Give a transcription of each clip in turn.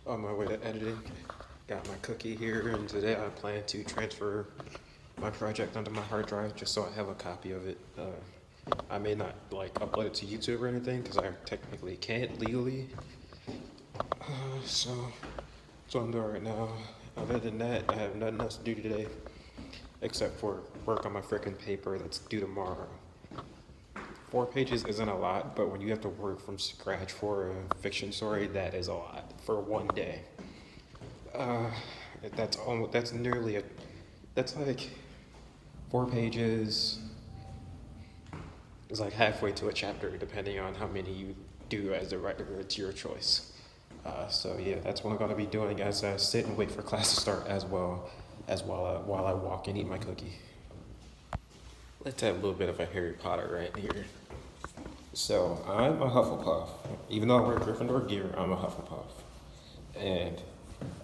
On my way to editing. Got my cookie here, and today I plan to transfer my project onto my hard drive just so I have a copy of it. I may not like upload it to YouTube or anything because I technically can't legally. So that's what I'm doing right now. Other than that, I have nothing else to do today except for work on my freaking paper that's due tomorrow. 4 pages isn't a lot, but when you have to work from scratch for a fiction story, that is a lot for one day. Uh, that's nearly that's like 4 pages is like halfway to a chapter, depending on how many you do as a writer. It's your choice. So yeah, that's what I'm gonna be doing as I sit and wait for class to start, as well as while I walk and eat my cookie. Let's have a little bit of a Harry Potter right here. So I'm a Hufflepuff. Even though I wear Gryffindor gear, I'm a Hufflepuff. And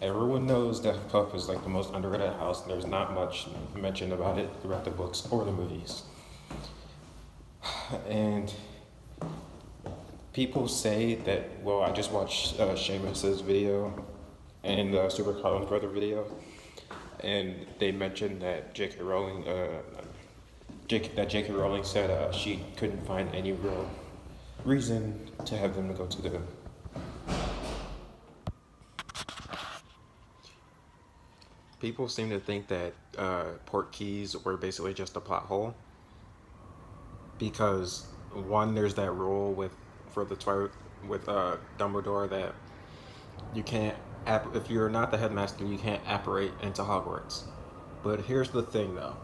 everyone knows that Hufflepuff is like the most underrated house. There's not much mentioned about it throughout the books or the movies. And people say that, well, I just watched Seamus's video and Super Carlin Brother video, and they mentioned that J.K. Rowling said she couldn't find any real reason to have them to go to the. People seem to think that Portkeys were basically just a plot hole because one, there's that rule for the with Dumbledore that you can't if you're not the headmaster, you can't apparate into Hogwarts. But here's the thing, though.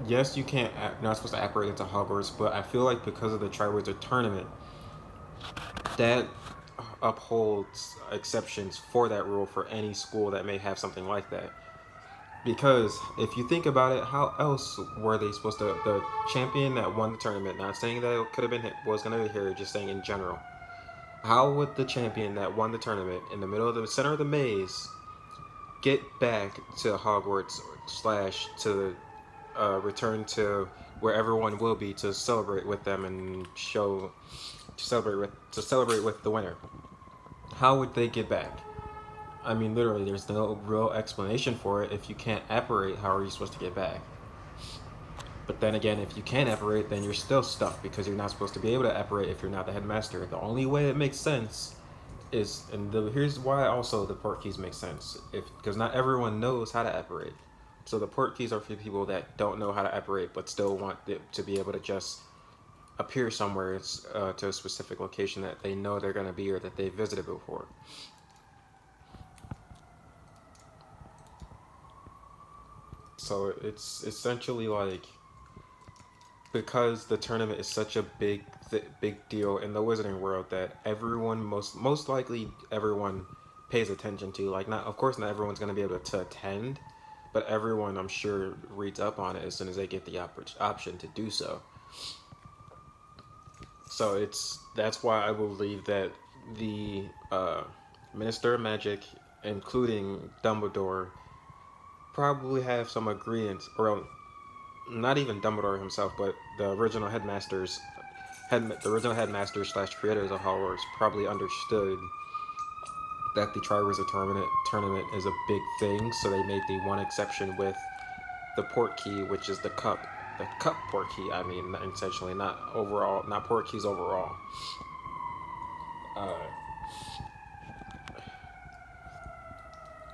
Yes, you can't. You're not supposed to apparate into Hogwarts, but I feel like because of the Triwizard Tournament, that upholds exceptions for that rule for any school that may have something like that. Because if you think about it, how else were they supposed to? The champion that won the tournament, not saying that it could have been was going to be here, just saying in general. How would the champion that won the tournament in the middle of the center of the maze get back to Hogwarts slash to return to where everyone will be to celebrate with them and to celebrate with the winner? How would they get back? I mean, literally, there's no real explanation for it. If you can't apparate, how are you supposed to get back? But then again, if you can't apparate, then you're still stuck because you're not supposed to be able to apparate if you're not the headmaster. The only way it makes sense is, here's why also the Portkeys make sense. Because not everyone knows how to apparate. So the Portkeys are for people that don't know how to apparate but still want to be able to just appear somewhere to a specific location that they know they're going to be or that they visited before. So it's essentially like, because the tournament is such a big deal in the wizarding world that everyone most likely everyone pays attention to. Like, not, of course not everyone's going to be able to attend, but everyone, I'm sure, reads up on it as soon as they get the option to do so. So that's why I believe that the Minister of Magic, including Dumbledore, probably have some agreement, or not even Dumbledore himself, but the original headmasters slash creators of Hogwarts probably understood that the Triwizard tournament is a big thing, so they made the one exception with the Portkey, which is the cup Portkey. I mean, essentially, not Portkeys overall. Uh,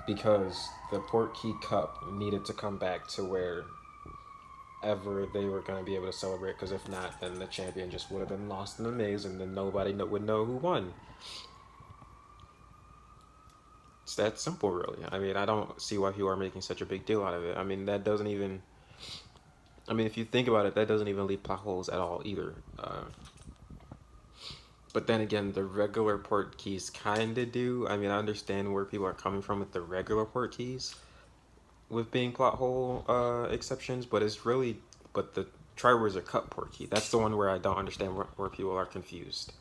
because the Portkey Cup needed to come back to where ever they were going to be able to celebrate, because if not, then the champion just would have been lost in the maze and then nobody would know who won. It's that simple, really. I mean, I don't see why people are making such a big deal out of it. I mean, that doesn't even, I mean, if you think about it, that doesn't even leave plot holes at all either. But then again, the regular Portkeys kind of do. I mean, I understand where people are coming from with the regular Portkeys with being plot hole exceptions, but the Triwizard Cup Portkey, that's the one where I don't understand where people are confused.